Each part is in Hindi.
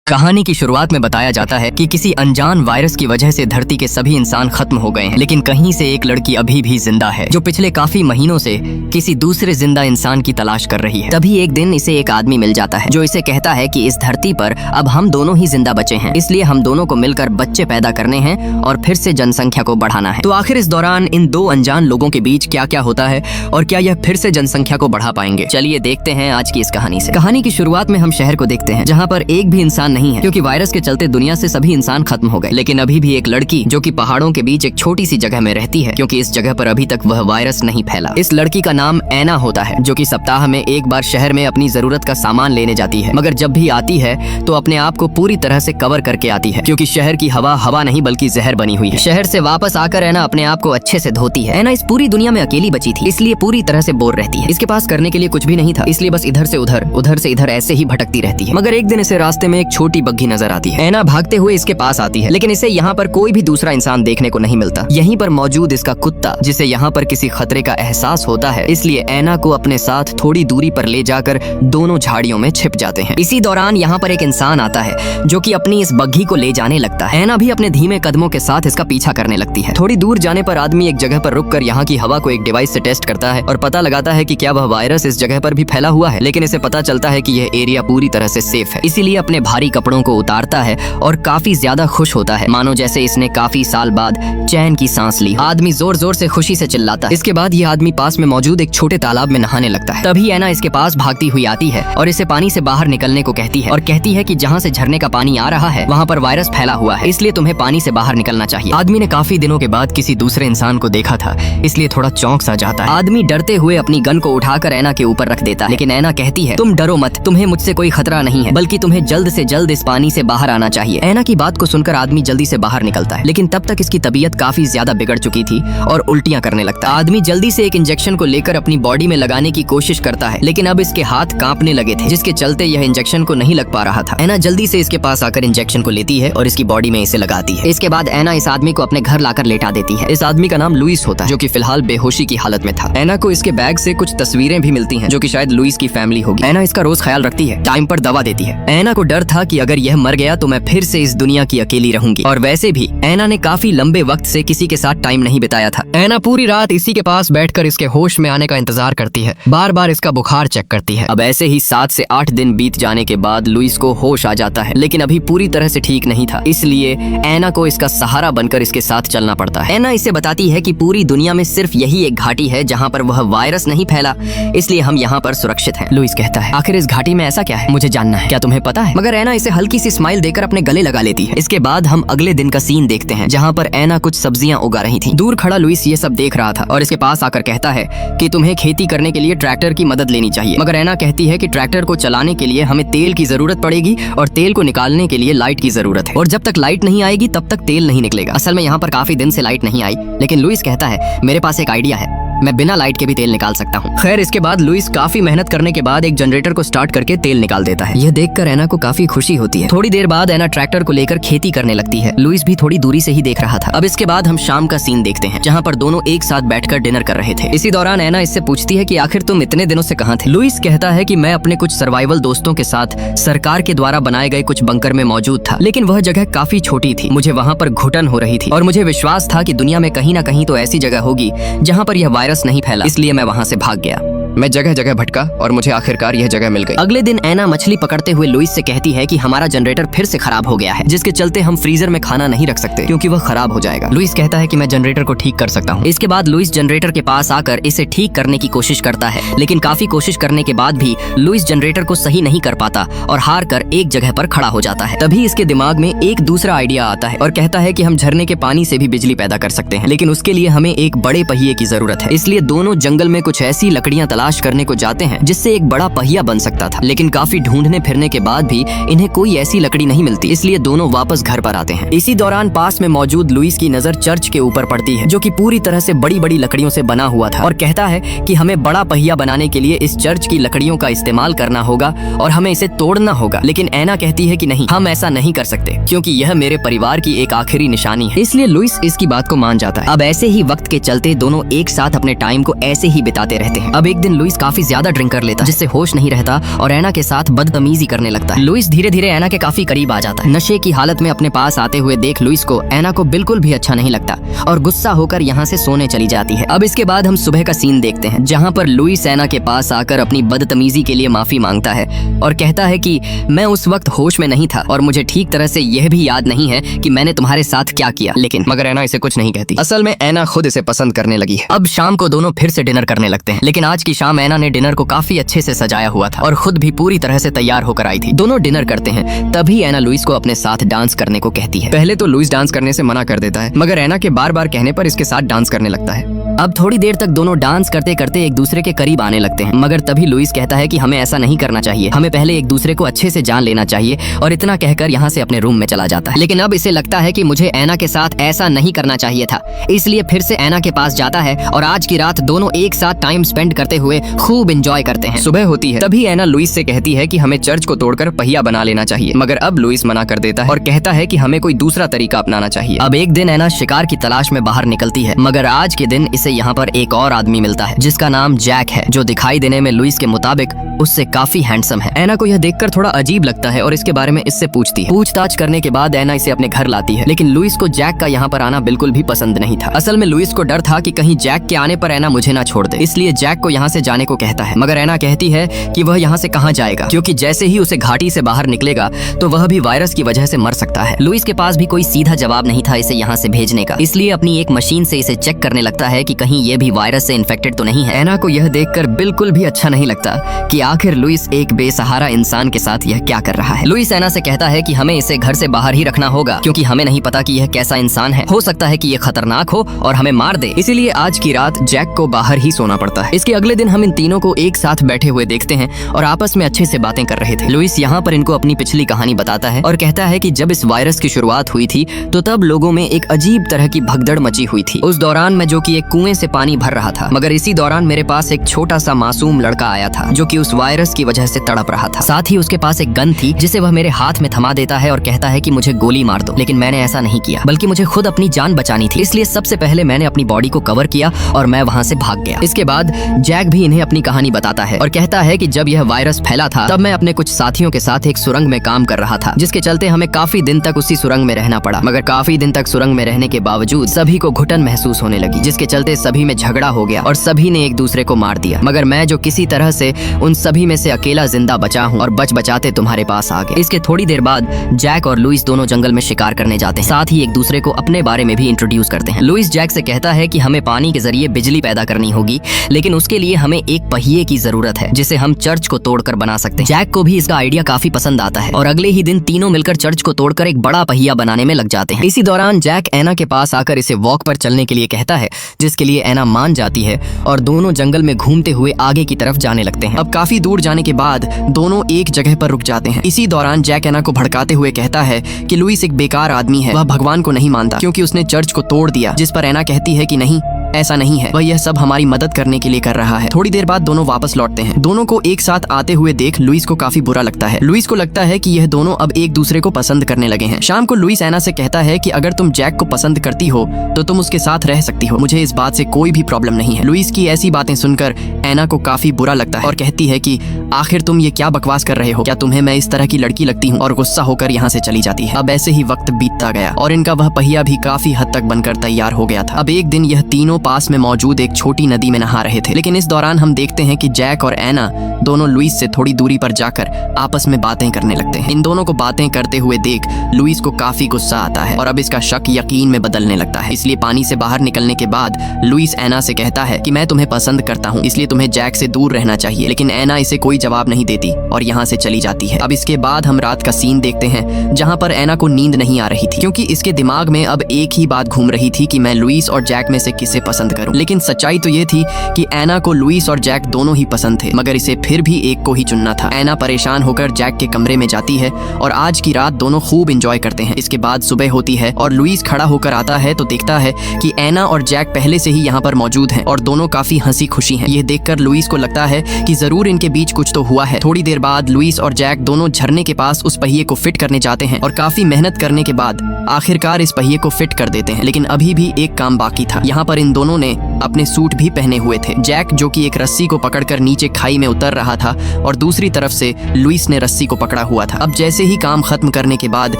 कहानी की शुरुआत में बताया जाता है कि किसी अनजान वायरस की वजह से धरती के सभी इंसान खत्म हो गए हैं, लेकिन कहीं से एक लड़की अभी भी जिंदा है जो पिछले काफी महीनों से किसी दूसरे जिंदा इंसान की तलाश कर रही है। तभी एक दिन इसे एक आदमी मिल जाता है जो इसे कहता है कि इस धरती पर अब हम दोनों ही जिंदा बचे हैं, इसलिए हम दोनों को मिलकर बच्चे पैदा करने हैं और फिर से जनसंख्या को बढ़ाना है। तो आखिर इस दौरान इन दो अनजान लोगों के बीच क्या क्या होता है और क्या यह फिर से जनसंख्या को बढ़ा पाएंगे, चलिए देखते हैं आज की इस कहानी से। कहानी की शुरुआत में हम शहर को देखते हैं जहाँ पर एक भी इंसान नहीं है क्योंकि वायरस के चलते दुनिया से सभी इंसान खत्म हो गए। लेकिन अभी भी एक लड़की जो कि पहाड़ों के बीच एक छोटी सी जगह में रहती है क्योंकि इस जगह पर अभी तक वह वायरस नहीं फैला। इस लड़की का नाम ऐना होता है जो कि सप्ताह में एक बार शहर में अपनी जरूरत का सामान लेने जाती है, मगर जब भी आती है तो अपने आप को पूरी तरह से कवर करके आती है क्योंकि शहर की हवा नहीं बल्कि जहर बनी हुई है। शहर से वापस आकर ऐना अपने आप को अच्छे से धोती है। ऐना इस पूरी दुनिया में अकेली बची थी, इसलिए पूरी तरह से बोर रहती है। इसके पास करने के लिए कुछ भी नहीं था, इसलिए बस इधर से उधर ऐसे ही भटकती रहती है। मगर एक दिन इसे रास्ते में एक छोटी बग्घी नजर आती है। ऐना भागते हुए इसके पास आती है, लेकिन इसे यहाँ पर कोई भी दूसरा इंसान देखने को नहीं मिलता। यहीं पर मौजूद इसका कुत्ता, जिसे यहाँ पर किसी खतरे का एहसास होता है, इसलिए ऐना को अपने साथ थोड़ी दूरी पर ले जाकर दोनों झाड़ियों में छिप जाते हैं। इसी दौरान यहाँ पर एक इंसान आता है जो कि अपनी इस बग्घी को ले जाने लगता है। ऐना भी अपने धीमे कदमों के साथ इसका पीछा करने लगती है। थोड़ी दूर जाने पर आदमी एक जगह पर रुककर यहाँ की हवा को एक डिवाइस से टेस्ट करता है और पता लगाता है कि क्या वह वायरस इस जगह पर भी फैला हुआ है, लेकिन इसे पता चलता है कि यह एरिया पूरी तरह से सेफ है। इसीलिए अपने भारी कपड़ों को उतारता है और काफी ज्यादा खुश होता है, मानो जैसे इसने काफी साल बाद चैन की सांस ली। आदमी जोर जोर से खुशी से चिल्लाता है। इसके बाद यह आदमी पास में मौजूद एक छोटे तालाब में नहाने लगता है। तभी ऐना इसके पास भागती हुई आती है और इसे पानी से बाहर निकलने को कहती है और कहती है कि जहाँ से झरने का पानी आ रहा है वहाँ पर वायरस फैला हुआ है, इसलिए तुम्हें पानी से बाहर निकलना चाहिए। आदमी ने काफी दिनों के बाद किसी दूसरे इंसान को देखा था, इसलिए थोड़ा चौंक सा जाता है। आदमी डरते हुए अपनी गन को उठाकर ऐना के ऊपर रख देता है, लेकिन ऐना कहती है तुम डरो मत, तुम्हें मुझसे कोई खतरा नहीं है, बल्कि तुम्हें जल्द से जल्द इस पानी से बाहर आना चाहिए। ऐना की बात को सुनकर आदमी जल्दी से बाहर निकलता है, लेकिन तब तक इसकी तबीयत काफी ज्यादा बिगड़ चुकी थी और उल्टियां करने लगता है। आदमी जल्दी से एक इंजेक्शन को लेकर अपनी बॉडी में लगाने की कोशिश करता है, लेकिन अब इसके हाथ कांपने लगे थे, जिसके चलते यह इंजेक्शन को नहीं लग पा रहा था। ऐना जल्दी से इसके पास आकर इंजेक्शन को लेती है और इसकी बॉडी में इसे लगाती है। इसके बाद ऐना इस आदमी को अपने घर लाकर लेटा देती है। इस आदमी का नाम लुइस होता है जो कि फिलहाल बेहोशी की हालत में था। ऐना को इसके बैग से कुछ तस्वीरें भी मिलती हैं जो कि शायद लुइस की फैमिली होगी। ऐना इसका रोज ख्याल रखती है, टाइम पर दवा देती है। ऐना को डर था कि अगर यह मर गया तो मैं फिर से इस दुनिया की अकेली रहूंगी, और वैसे भी ऐना ने काफी लंबे वक्त से किसी के साथ टाइम नहीं बिताया था। ऐना पूरी रात इसी के पास बैठकर इसके होश में आने का इंतजार करती है, बार बार इसका बुखार चेक करती है। अब ऐसे ही 7 से 8 दिन बीत जाने के बाद लुइस को होश आ जाता है, लेकिन अभी पूरी तरह से ठीक नहीं था, इसलिए ऐना को इसका सहारा बनकर इसके साथ चलना पड़ता है। ऐना इसे बताती है कि पूरी दुनिया में सिर्फ यही एक घाटी है जहाँ पर वह वायरस नहीं फैला, इसलिए हम यहाँ पर सुरक्षित हैं। लुइस कहता है आखिर इस घाटी में ऐसा क्या है, मुझे जानना है, क्या तुम्हें पता है? मगर ऐना इसे हल्की सी स्माइल देकर अपने गले लगा लेती है। इसके बाद हम अगले दिन का सीन देखते हैं जहाँ पर ऐना कुछ सब्जियां उगा रही थी। दूर खड़ा लुइस ये सब देख रहा था और इसके पास आकर कहता है कि तुम्हें खेती करने के लिए ट्रैक्टर की मदद लेनी चाहिए। मगर ऐना कहती है कि ट्रैक्टर को चलाने के लिए हमें तेल की जरूरत पड़ेगी और तेल को निकालने के लिए लाइट की जरूरत है, और जब तक लाइट नहीं आएगी तब तक तेल नहीं निकलेगा। असल में यहाँ पर काफी दिन से लाइट नहीं आई, लेकिन लुइस कहता है मेरे पास एक आइडिया है, मैं बिना लाइट के भी तेल निकाल सकता हूँ। खैर इसके बाद लुइस काफी मेहनत करने के बाद एक जनरेटर को स्टार्ट करके तेल निकाल देता है। यह देखकर ऐना को काफी खुशी होती है। थोड़ी देर बाद ऐना ट्रैक्टर को लेकर खेती करने लगती है। लुइस भी थोड़ी दूरी से ही देख रहा था। अब इसके बाद हम शाम का सीन देखते हैं जहाँ पर दोनों एक साथ बैठकर डिनर कर रहे थे। इसी दौरान ऐना इससे पूछती है कि आखिर तुम इतने दिनों से कहाँ थे? लुइस कहता है कि मैं अपने कुछ सर्वाइवल दोस्तों के साथ सरकार के द्वारा बनाए गए कुछ बंकर में मौजूद था, लेकिन वह जगह काफी छोटी थी, मुझे वहाँ पर घुटन हो रही थी और मुझे विश्वास था कि दुनिया में कहीं ना कहीं तो ऐसी जगह होगी जहाँ पर यह वायरस नहीं फैला, इसलिए मैं वहां से भाग गया। मैं जगह जगह भटका और मुझे आखिरकार यह जगह मिल गई। अगले दिन ऐना मछली पकड़ते हुए लुइस से कहती है कि हमारा जनरेटर फिर से खराब हो गया है, जिसके चलते हम फ्रीजर में खाना नहीं रख सकते क्योंकि वह खराब हो जाएगा। लुइस कहता है कि मैं जनरेटर को ठीक कर सकता हूँ। इसके बाद लुइस जनरेटर के पास आकर इसे ठीक करने की कोशिश करता है, लेकिन काफी कोशिश करने के बाद भी लुइस जनरेटर को सही नहीं कर पाता और हार कर एक जगह पर खड़ा हो जाता है। तभी इसके दिमाग में एक दूसरा आइडिया आता है और कहता है कि हम झरने के पानी से भी बिजली पैदा कर सकते हैं, लेकिन उसके लिए हमें एक बड़े पहिए की जरूरत है। इसलिए दोनों जंगल में कुछ ऐसी लकड़ियां तलाश करने को जाते हैं जिससे एक बड़ा पहिया बन सकता था, लेकिन काफी ढूंढने फिरने के बाद भी इन्हें कोई ऐसी लकड़ी नहीं मिलती, इसलिए दोनों वापस घर पर आते हैं। इसी दौरान पास में मौजूद लुइस की नजर चर्च के ऊपर पड़ती है जो कि पूरी तरह से बड़ी बड़ी लकड़ियों से बना हुआ था, और कहता है कि हमें बड़ा पहिया बनाने के लिए इस चर्च की लकड़ियों का इस्तेमाल करना होगा और हमें इसे तोड़ना होगा। लेकिन ऐना कहती है कि नहीं, हम ऐसा नहीं कर सकते क्योंकि यह मेरे परिवार की एक आखिरी निशानी है, इसलिए लुइस इसकी बात को मान जाता है। अब ऐसे ही वक्त के चलते दोनों एक साथ अपने टाइम को ऐसे ही बिताते रहते हैं। अब एक दिन दिन लुइस काफी ज्यादा ड्रिंक कर लेता है, जिससे होश नहीं रहता और एना के साथ बदतमीजी करने लगता है। लुइस धीरे धीरे एना के काफी करीब आ जाता है। नशे की हालत में अपने पास आते हुए देख लुइस को एना को बिल्कुल भी अच्छा नहीं लगता और गुस्सा होकर यहाँ से सोने चली जाती है। अब इसके बाद हम सुबह का सीन देखते हैं, जहाँ पर लुइस एना के पास आकर अपनी बदतमीजी के लिए माफी मांगता है और कहता है कि मैं उस वक्त होश में नहीं था और मुझे ठीक तरह से यह भी याद नहीं है कि मैंने तुम्हारे साथ क्या किया। लेकिन मगर एना इसे कुछ नहीं कहती। असल में एना खुद इसे पसंद करने लगी है। अब शाम को दोनों फिर से डिनर करने लगते हैं, लेकिन आज की शाम एना ने डिनर को काफी अच्छे से सजाया हुआ था और खुद भी पूरी तरह से तैयार होकर आई थी। दोनों डिनर करते हैं, तभी एना लुइस को अपने साथ डांस करने को कहती है। पहले तो लुइस डांस करने से मना कर देता है, मगर एना के बार बार कहने पर इसके साथ डांस करने लगता है। अब थोड़ी देर तक दोनों डांस करते करते एक दूसरे के करीब आने लगते हैं, मगर तभी लुइस कहता है कि हमें ऐसा नहीं करना चाहिए, हमें पहले एक दूसरे को अच्छे से जान लेना चाहिए और इतना कहकर यहाँ से अपने रूम में चला जाता है। लेकिन अब इसे लगता है कि मुझे एना के साथ ऐसा नहीं करना चाहिए था, इसलिए फिर से एना के पास जाता है और आज की रात दोनों एक साथ टाइम स्पेंड करते हुए खूब एंजॉय करते हैं। सुबह होती है, तभी एना लुइस से कहती है कि हमें चर्च को तोड़कर पहिया बना लेना चाहिए, मगर अब लुइस मना कर देता है और कहता है कि हमें कोई दूसरा तरीका अपनाना चाहिए। अब एक दिन एना शिकार की तलाश में बाहर निकलती है, मगर आज के दिन इसे यहाँ पर एक और आदमी मिलता है जिसका नाम जैक है, जो दिखाई देने में लुइस के मुताबिक उससे काफी हैंडसम है। एना को यह देखकर थोड़ा अजीब लगता है और इसके बारे में इससे पूछती है। पूछताछ करने के बाद एना इसे अपने घर लाती है, लेकिन लुइस को जैक का यहाँ पर आना बिल्कुल भी पसंद नहीं था। असल में लुइस को डर था कि कहीं जैक के आने पर एना मुझे ना छोड़ दे, इसलिए जैक को यहाँ से जाने को कहता है। मगर एना कहती है कि वह यहाँ से कहाँ जाएगा, क्योंकि जैसे ही उसे घाटी से बाहर निकलेगा तो वह भी वायरस की वजह से मर सकता है। लुइस के पास भी कोई सीधा जवाब नहीं था इसे यहाँ से भेजने का, इसलिए अपनी एक मशीन से इसे चेक करने लगता है कि कहीं ये भी वायरस से इन्फेक्टेड तो नहीं है। एना को यह देखकर बिल्कुल भी अच्छा नहीं लगता कि आखिर लुइस एक बेसहारा इंसान के साथ यह क्या कर रहा है। लुइस एना से कहता है कि हमें इसे घर से बाहर ही रखना होगा, क्योंकि हमें नहीं पता कि यह कैसा इंसान है, हो सकता है कि यह खतरनाक हो और हमें मार दे, इसीलिए आज की रात जैक को बाहर ही सोना पड़ता है। इसके अगले दिन हम इन तीनों को एक साथ बैठे हुए देखते हैं और आपस में अच्छे से बातें कर रहे थे। लुइस यहाँ पर इनको अपनी पिछली कहानी बताता है और कहता है कि जब इस वायरस की शुरुआत हुई थी तो तब लोगों में एक अजीब तरह की भगदड़ मची हुई थी। उस दौरान मैं जो कि एक कुएं से पानी भर रहा था, मगर इसी दौरान मेरे पास एक छोटा सा मासूम लड़का आया था जो कि उस वायरस की वजह से तड़प रहा था। साथ ही उसके पास एक गन थी जिसे वह मेरे हाथ में थमा देता है और कहता है कि मुझे गोली मार दो, लेकिन मैंने ऐसा नहीं किया, बल्कि मुझे खुद अपनी जान बचानी थी, इसलिए सबसे पहले मैंने अपनी बॉडी को कवर किया और मैं वहाँ से भाग गया। इसके बाद जैक भी इन्हें अपनी कहानी बताता है और कहता है कि जब यह वायरस फैला था तब मैं अपने कुछ साथियों के साथ एक सुरंग में काम कर रहा था, जिसके चलते हमें काफी दिन तक उसी सुरंग में रहना पड़ा। मगर काफी दिन तक सुरंग में रहने के बावजूद सभी को घुटन महसूस होने लगी, जिसके चलते सभी में झगड़ा हो गया और सभी ने एक दूसरे को मार दिया। मगर मैं जो किसी तरह से उन सभी में से अकेला जिंदा बचा हूँ और बच बचाते तुम्हारे पास आ गए। इसके थोड़ी देर बाद जैक और लुइस दोनों जंगल में शिकार करने जाते हैं, साथ ही एक दूसरे को अपने बारे में भी इंट्रोड्यूस करते हैं। लुइस जैक से कहता है कि हमें पानी के जरिए बिजली पैदा करनी होगी, लेकिन उसके लिए हमें एक पहिए की जरूरत है जिसे हम चर्च को तोड़कर बना सकते हैं। जैक को भी इसका आइडिया काफी पसंद आता है और अगले ही दिन तीनों मिलकर चर्च को तोड़कर एक बड़ा पहिया बनाने में लग जाते हैं। इसी दौरान जैक एना के पास आकर इसे वॉक पर चलने के लिए कहता है, जिसके लिए एना मान जाती है और दोनों जंगल में घूमते हुए आगे की तरफ जाने लगते हैं। अब काफी दूर जाने के बाद दोनों एक जगह पर रुक जाते हैं। इसी दौरान जैक एना को भड़काते हुए कहता है कि लुइस एक बेकार आदमी है, वह भगवान को नहीं मानता क्योंकि उसने चर्च को तोड़ दिया, जिस पर एना कहती है कि नहीं, ऐसा नहीं है, वह यह सब हमारी मदद करने के लिए कर रहा है। थोड़ी देर बाद दोनों वापस लौटते हैं। दोनों को एक साथ आते हुए देख लुइस को काफी बुरा लगता है। लुइस को लगता है कि यह दोनों अब एक दूसरे को पसंद करने लगे हैं। शाम को लुइस एना से कहता है कि अगर तुम जैक को पसंद करती हो तो तुम उसके साथ रह सकती हो, मुझे इस बात से कोई भी प्रॉब्लम नहीं है। लुइस की ऐसी बातें सुनकर एना को काफी बुरा लगता है और कहती है कि आखिर तुम ये क्या बकवास कर रहे हो, क्या तुम्हें मैं इस तरह की लड़की लगती हूँ, और गुस्सा होकर यहाँ से चली जाती है। अब ऐसे ही वक्त बीतता गया और इनका वह पहिया भी काफी हद तक बनकर तैयार हो गया था। अब एक दिन यह तीनों पास में मौजूद एक छोटी नदी में नहा रहे थे, लेकिन इस दौरान हम देखते हैं कि जैक और एना दोनों लुइस से थोड़ी दूरी पर जाकर आपस में बातें करने लगते हैं। इन दोनों को बातें करते हुए देख लुइस को काफी गुस्सा आता है और अब इसका शक यकीन में बदलने लगता है। इसलिए पानी से बाहर निकलने के बाद लुइस एना से कहता है कि मैं तुम्हें पसंद करता हूँ, इसलिए तुम्हें जैक से दूर रहना चाहिए, लेकिन एना इसे कोई जवाब नहीं देती और यहाँ से चली जाती है। अब इसके बाद हम रात का सीन देखते हैं जहाँ पर एना को नींद नहीं आ रही थी, क्योंकि इसके दिमाग में अब एक ही बात घूम रही थी कि मैं लुइस और जैक में से किसे पसंद करूं। लेकिन सच्चाई तो ये थी कि एना को लुइस और जैक दोनों ही पसंद थे, मगर इसे फिर भी एक को ही चुनना था। एना परेशान होकर जैक के कमरे में जाती है और आज की रात दोनों खूब एंजॉय करते हैं। इसके बाद सुबह होती है और लुइस खड़ा होकर आता है तो देखता है कि एना और जैक पहले से ही यहाँ पर मौजूद हैं और दोनों काफी हंसी खुशी हैं। ये देखकर लुइस को लगता है कि जरूर इनके बीच कुछ तो हुआ है। थोड़ी देर बाद लुइस और जैक दोनों झरने के पास उस पहिए को फिट करने जाते हैं और काफी मेहनत करने के बाद आखिरकार इस पहिए को फिट कर देते हैं। लेकिन अभी भी एक काम बाकी था। यहाँ पर इन दोनों ने अपने सूट भी पहने हुए थे। जैक जो कि एक रस्सी को पकड़कर नीचे खाई में उतर रहा था और दूसरी तरफ से लुइस ने रस्सी को पकड़ा हुआ था। अब जैसे ही काम खत्म करने के बाद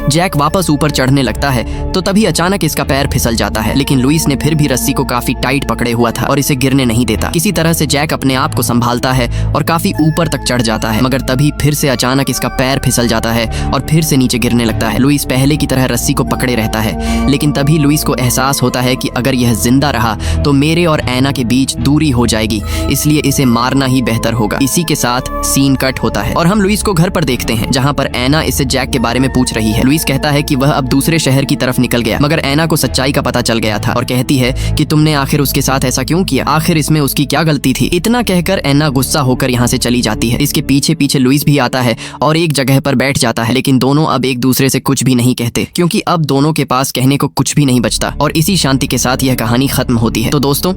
जैक वापस ऊपर चढ़ने लगता है तो तभी अचानक इसका पैर फिसल जाता है, लेकिन लुइस ने फिर भी रस्सी को काफी टाइट पकड़े हुआ था और इसे गिरने नहीं देता। किसी तरह से जैक अपने आप को संभालता है और काफी ऊपर तक चढ़ जाता है, मगर तभी फिर से अचानक इसका पैर फिसल जाता है और फिर से नीचे गिरने लगता है। लुइस पहले की तरह रस्सी को पकड़े रहता है, लेकिन तभी लुइस को एहसास होता है कि अगर यह जिंदा रहा तो मेरे और ऐना के बीच दूरी हो जाएगी, इसलिए इसे मारना ही बेहतर होगा। इसी के साथ सीन कट होता है और हम लुइस को घर पर देखते हैं, जहां पर ऐना इससे जैक के बारे में पूछ रही है। लुइस कहता है कि वह अब दूसरे शहर की तरफ निकल गया, मगर ऐना को सच्चाई का पता चल गया था और कहती है कि तुमने आखिर उसके साथ ऐसा क्यों किया, आखिर इसमें उसकी क्या गलती थी। इतना कहकर ऐना गुस्सा होकर यहाँ से चली जाती है। इसके पीछे पीछे लुइस भी आता है और एक जगह पर बैठ जाता है, लेकिन दोनों अब एक दूसरे से कुछ भी नहीं कहते, क्योंकि अब दोनों के पास कहने को कुछ भी नहीं बचता। और इसी शांति के साथ यह कहानी खत्म होती है। तो दोस्तों,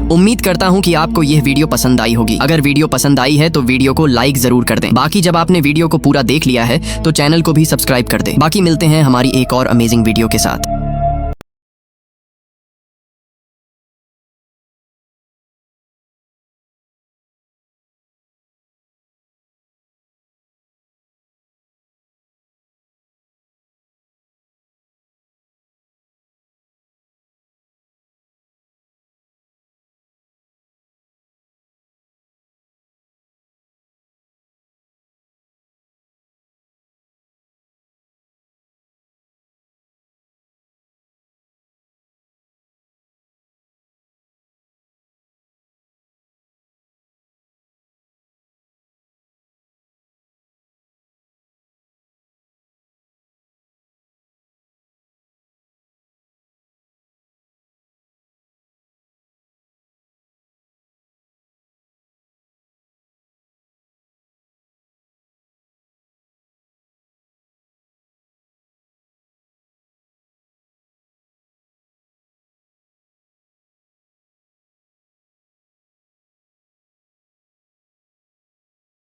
उम्मीद करता हूँ कि आपको यह वीडियो पसंद आई होगी। अगर वीडियो पसंद आई है तो वीडियो को लाइक जरूर कर दें। बाकी जब आपने वीडियो को पूरा देख लिया है तो चैनल को भी सब्सक्राइब कर दें। बाकी मिलते हैं हमारी एक और अमेजिंग वीडियो के साथ।